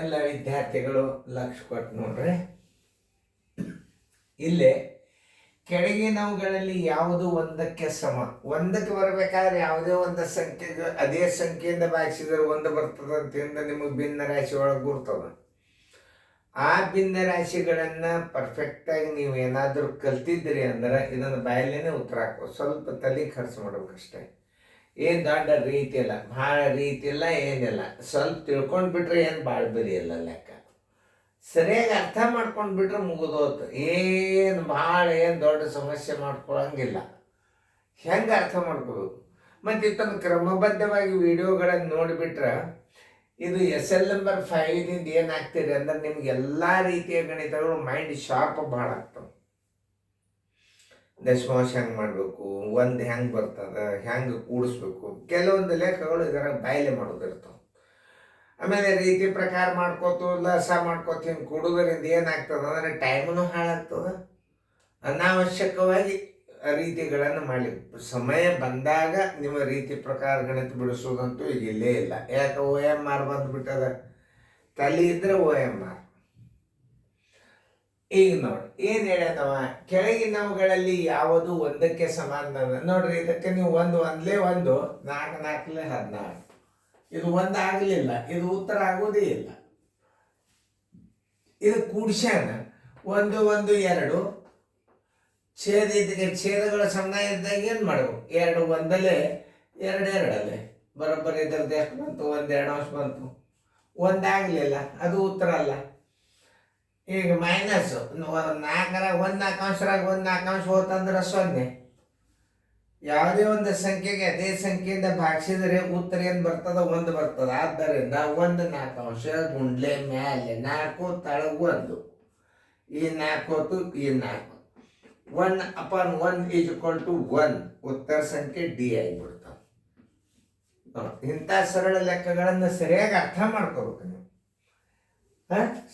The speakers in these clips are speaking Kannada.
ಎಲ್ಲ ವಿದ್ಯಾರ್ಥಿಗಳು ಲಕ್ಷ ಕೊಟ್ಟು ನೋಡ್ರಿ. ಇಲ್ಲೇ ಕೆಳಗಿನವುಗಳಲ್ಲಿ ಯಾವುದು ಒಂದಕ್ಕೆ ಸಮ, ಒಂದಕ್ಕೆ ಬರಬೇಕಾದ್ರೆ ಯಾವುದೇ ಒಂದು ಸಂಖ್ಯೆಗೆ ಅದೇ ಸಂಖ್ಯೆಯಿಂದ ಭಾಗಿಸಿದ್ರೆ ಒಂದು ಬರ್ತದೆ ಅಂತ ನಿಮಗೆ ಭಿನ್ನ ರಾಶಿ ಒಳಗೆ ಗುರ್ತದ. ಆ ಭಿನ್ನ ರಾಶಿಗಳನ್ನು ಪರ್ಫೆಕ್ಟಾಗಿ ನೀವು ಏನಾದರೂ ಕಲ್ತಿದ್ದೀರಿ ಅಂದ್ರೆ ಇದನ್ನು ಬಾಯಲ್ಲೇನೆ ಉತ್ತರ ಹಾಕೋ. ಸ್ವಲ್ಪ ತಲೆ ಖರ್ಚು ಮಾಡ್ಬೇಕಷ್ಟೇ. ಏನು ದೊಡ್ಡ ರೀತಿ ಇಲ್ಲ, ಭಾಳ ರೀತಿ ಇಲ್ಲ, ಏನಿಲ್ಲ. ಸ್ವಲ್ಪ ತಿಳ್ಕೊಂಡು ಬಿಟ್ರೆ ಏನು ಭಾಳ ಬೆಳೆಯಲ್ಲ ಲೆಕ್ಕ. ಸರಿಯಾಗಿ ಅರ್ಥ ಮಾಡ್ಕೊಂಡು ಬಿಟ್ರೆ ಮುಗಿದೋತು. ಏನು ಭಾಳ ಏನು ದೊಡ್ಡ ಸಮಸ್ಯೆ ಮಾಡ್ಕೊಳಂಗಿಲ್ಲ. ಹೆಂಗೆ ಅರ್ಥ ಮಾಡ್ಕೋಬೇಕು. ಮತ್ತು ಇತ್ತೊಂದು ಕ್ರಮಬದ್ಧವಾಗಿ ವಿಡಿಯೋಗಳನ್ನು ನೋಡಿಬಿಟ್ರೆ ಇದು SL ನಂಬರ್ 5 ಏನಾಗ್ತಿದೆ ಅಂದ್ರೆ ನಿಮ್ಗೆ ಎಲ್ಲ ರೀತಿಯ ಗಣಿತಗಳು ಮೈಂಡ್ ಶಾರ್ಪ್ ಭಾಳ ಆಗ್ತವೆ. ದಶಮಾಂಶ ಹೆಂಗೆ ಮಾಡಬೇಕು, ಒಂದು ಹೆಂಗೆ ಬರ್ತದೆ, ಹೆಂಗೆ ಕೂಡಿಸ್ಬೇಕು, ಕೆಲವೊಂದು ಲೆಕ್ಕಗಳು ಇದರ ಬಾಯ್ಲೆ ಮಾಡೋದಿರ್ತಾವೆ. ಆಮೇಲೆ ರೀತಿ ಪ್ರಕಾರ ಮಾಡ್ಕೋತು ಲಸ ಮಾಡ್ಕೋತ ಹಿಂಗೆ ಕೊಡೋದ್ರಿಂದ ಏನಾಗ್ತದೆ ಅಂದರೆ ಟೈಮೂ ಹಾಳಾಗ್ತದೆ. ಅನಾವಶ್ಯಕವಾಗಿ ರೀತಿಗಳನ್ನು ಮಾಡಲಿ. ಸಮಯ ಬಂದಾಗ ನಿಮ್ಮ ರೀತಿ ಪ್ರಕಾರ ಗಣಿತ ಬಿಡಿಸೋದಂತೂ ಈಗ ಇಲ್ಲೇ ಇಲ್ಲ. ಯಾಕೆ OMR ಬಂದುಬಿಟ್ಟದ. ತಲೆ ಇದ್ರೆ OMR. ಈಗ ನೋಡಿ ಏನು ಹೇಳ್ಯಾನವ, ಕೆಳಗಿನವುಗಳಲ್ಲಿ ಯಾವುದು ಒಂದಕ್ಕೆ ಸಮಾನ ನೋಡ್ರಿ. ಇದಕ್ಕೆ ನೀವು ಒಂದಲೇ 1, 4 4ಲೇ 16. ಇದು ಒಂದು ಆಗಲಿಲ್ಲ, ಇದು ಉತ್ತರ ಆಗೋದೇ ಇಲ್ಲ. ಇದು ಕೂಡ್ಸ್ಯಾನ 1 1 2 ಛೇದಗಳ ಸಮ ಇದ್ದಾಗ ಏನು ಮಾಡಬೇಕು, 2 1ಲೇ 2 2ಲೇ ಬರೋಬ್ಬರಿ ಇದ್ರದ್ದು ಎಷ್ಟು ಬಂತು, 1 2 ಅಂಶ ಬಂತು. ಒಂದಾಗಲಿಲ್ಲ, ಅದು ಉತ್ತರ ಅಲ್ಲ. ಈಗ ಮೈನಸ್ 4ರಾಗ 1 4 ಅಂಶರಾಗ 1 4 ಅಂಶ ಹೋತಂದ್ರೆ 0. ಯಾವುದೇ ಒಂದು ಸಂಖ್ಯೆಗೆ ಅದೇ ಸಂಖ್ಯೆಯಿಂದ ಭಾಗಿಸಿದರೆ ಉತ್ತರ ಏನು ಬರ್ತದ, 1 ಬರ್ತದ. ಆದ್ದರಿಂದ 1 4 ಅಂಶ ಗುಂಡ್ಲೆ ಮೇಲೆ 4 ತಳಗ 1, ಈ 4 ಹೊತ್ತು ಈ 4, 1/1 = 1. ಉತ್ತರ ಸಂಖ್ಯೆ D ಆಗಿಬಿಡ್ತಾವೆ. ಇಂಥ ಸರಳ ಲೆಕ್ಕಗಳನ್ನು ಸರಿಯಾಗಿ ಅರ್ಥ ಮಾಡ್ಕೋಬೇಕು ನೀವು.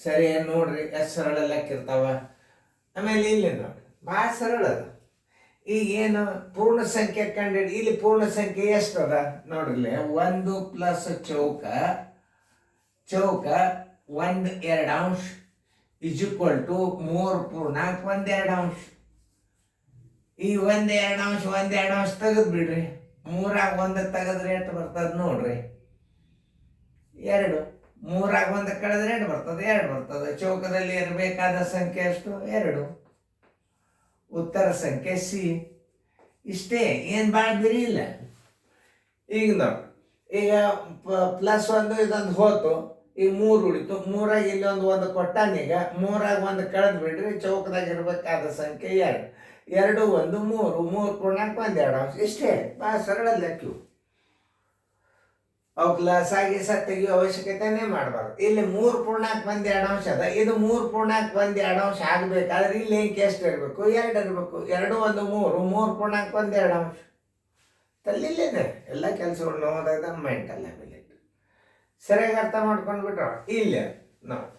ಸರಿ ನೋಡ್ರಿ, ಎಷ್ಟು ಸರಳ ಲೆಕ್ಕ ಇರ್ತಾವ. ಆಮೇಲೆ ಇಲ್ಲಿ ನೋಡಿ ಭಾಳ ಸರಳ ಅದ. ಈಗೇನು ಪೂರ್ಣ ಸಂಖ್ಯೆ ಕಂಡು ಇಲ್ಲಿ ಪೂರ್ಣ ಸಂಖ್ಯೆ ಎಷ್ಟು ಅದ ನೋಡ್ರಿ. 1 ಪ್ಲಸ್ ಚೌಕ 1 2 ಅಂಶ = 3 ಪೂರ್ಣಾಂಕ 1 2 ಅಂಶ. ಈ 1 2 ಅಂಶ 1 2 ಅಂಶ ತೆಗೆದು ಬಿಡ್ರಿ. 3ರಾಗ 1 ತೆಗೆದ್ರೆ ಎಷ್ಟು ಬರ್ತದೆ ನೋಡ್ರಿ, 2. 3ರಾಗ 1 ಕಳೆದ್ರೆ 2 ಬರ್ತದೆ, 2 ಬರ್ತದೆ. ಚೌಕದಲ್ಲಿ ಇರಬೇಕಾದ ಸಂಖ್ಯೆ ಎಷ್ಟು, 2. ಉತ್ತರ ಸಂಖ್ಯೆ C. ಇಷ್ಟೇ, ಏನು ಭಾಳ ಬಿರಿ ಇಲ್ಲ. ಈಗ ನೋಡಿ, ಈಗ +1 ಇದೊಂದು ಹೋತು, ಈಗ 3 ಉಳಿತು. 3ರಾಗ ಇಲ್ಲೊಂದು 1 ಕೊಟ್ಟಾನೀಗ. 3ರಾಗ 1 ಕಳೆದು ಬಿಡ್ರಿ. ಚೌಕದಾಗ ಇರಬೇಕಾದ ಸಂಖ್ಯೆ 2. 2 1 3, 3 ಪೂರ್ಣಾಂಕ 1 2 ಅಂಶ. ಇಷ್ಟೇ, ಭಾಳ ಸರಳ ಲೆಕ್ಕ. ಅವಕ್ಕೆ ಲಸಾಗಿ ತೆಗಿಯೋ ಅವಶ್ಯಕತೆನೇ ಮಾಡಬಾರ್ದು. ಇಲ್ಲಿ 3 ಪೂರ್ಣಾಂಕ 1 2 ಅಂಶ ಅದ. ಇದು 3 ಪೂರ್ಣಾಂಕ 1 2 ಅಂಶ ಆಗಬೇಕಾದ್ರೆ ಇಲ್ಲಿ ಅಂಕೆ ಎಷ್ಟು ಇರಬೇಕು, 2 ಇರಬೇಕು. 2 1 3, 3 ಪೂರ್ಣಾಂಕ 1 2 ಅಂಶ. ತಲ್ಲಿಲ್ಲೇನೆ ಎಲ್ಲ ಕೆಲಸಗಳು ನೋಡೋದ ಮೆಂಟಲ್ ಅಬಿಲಿಟಿ. ಸರಿಯಾಗಿ ಅರ್ಥ ಮಾಡ್ಕೊಂಡು ಬಿಟ್ರ. ಇಲ್ಲಿ ನೋಡಿ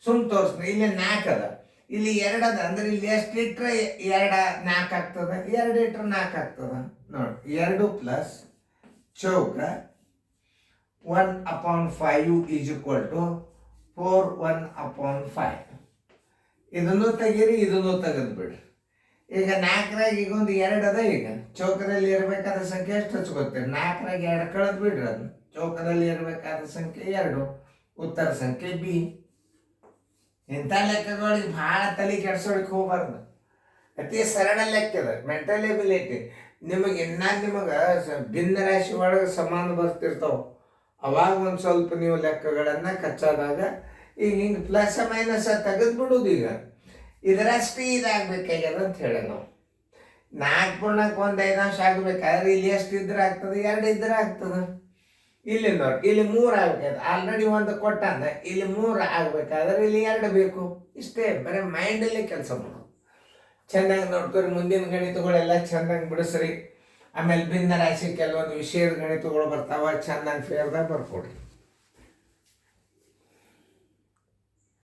ಸುಮ್ ತೋರಿಸ್ತೀನಿ. ಇಲ್ಲಿ 4 ಅದ, ಇಲ್ಲಿ 2 ಅದ. ಅಂದ್ರೆ ಇಲ್ಲಿ ಎಷ್ಟು ಇಟ್ರೆ 2 4 ಆಗ್ತದ, 2 ಇಟ್ರೆ 4 ಆಗ್ತದ. ನೋಡಿ 2 ಪ್ಲಸ್ ಚೌಕ 1/5 = 4 1/5. ಇದನ್ನು ತೆಗೀರಿ, ಇದನ್ನು ತೆಗೆದು ಬಿಡ್ರಿ. ಈಗ 4ರಾಗ ಈಗ ಒಂದು 2 ಅದ. ಈಗ ಚೌಕದಲ್ಲಿ ಇರಬೇಕಾದ ಸಂಖ್ಯೆ ಎಷ್ಟು ಹಚ್ಕೋತೀರಿ, 4ರಾಗ 2 ಕಳೆದು ಬಿಡ್ರಿ. ಅದನ್ನು ಚೌಕದಲ್ಲಿ ಇರಬೇಕಾದ ಸಂಖ್ಯೆ 2. ಉತ್ತರ ಸಂಖ್ಯೆ B. ಇಂಥ ಲೆಕ್ಕಗಳಿಗೆ ಭಾಳ ತಲೆ ಕೆಡ್ಸೋಳಕ್ಕೆ ಹೋಗ್ಬಾರ್ದು. ಅತಿ ಸರಳ ಲೆಕ್ಕದ ಮೆಂಟಲ್ ಎಬಿಲಿಟಿ. ನಿಮಗೆ ನಿಮಗೆ ಭಿನ್ನ ರಾಶಿ ಒಳಗೆ ಸಮಾನ ಬರ್ತಿರ್ತಾವೆ. ಅವಾಗ ಒಂದು ಸ್ವಲ್ಪ ನೀವು ಲೆಕ್ಕಗಳನ್ನು ಕಚ್ಚಾದಾಗ ಈಗ ಹಿಂಗೆ ಪ್ಲಸ್ ಮೈನಸ್ ತೆಗೆದು ಬಿಡೋದು. ಈಗ ಇದರಷ್ಟೇ ಇದಾಗಬೇಕಾಗ್ಯದ ಅಂತ ಹೇಳಿ ನಾವು 4 ಪೂರ್ಣಾಂಕ 1 5 ಅಂಶ ಆಗಬೇಕಾದ್ರೆ ಇಲ್ಲಿ ಎಷ್ಟು ಇದ್ರೆ ಆಗ್ತದೆ, 2 ಇದ್ರೆ ಆಗ್ತದೆ. ಇಲ್ಲಿ ನೋಡಿ, ಇಲ್ಲಿ 3 ಆಗ್ಬೇಕಾದ್ರೆ ಆಲ್ರೆಡಿ 1 ಕೊಟ್ಟಾನ. ಇಲ್ಲಿ 3 ಆಗ್ಬೇಕಾದ್ರೆ ಇಲ್ಲಿ 2 ಬೇಕು. ಇಷ್ಟೇ, ಬರೀ ಮೈಂಡಲ್ಲೇ ಕೆಲಸ ಮಾಡೋದು. ಚೆನ್ನಾಗಿ ನೋಡ್ಕೊರಿ. ಮುಂದಿನ ಗಣಿತಗಳೆಲ್ಲ ಚೆನ್ನಾಗಿ ಬಿಡಿಸ್ರಿ. ಆಮೇಲೆ ಭಿನ್ನ ರಾಶಿ ಕೆಲವೊಂದು ವಿಷಯದ ಗಣಿತಗಳು ಬರ್ತಾವ, ಚೆನ್ನಾಗಿ ಫೇರ್ದಾಗ ಬರ್ಕೊಡ್ರಿ.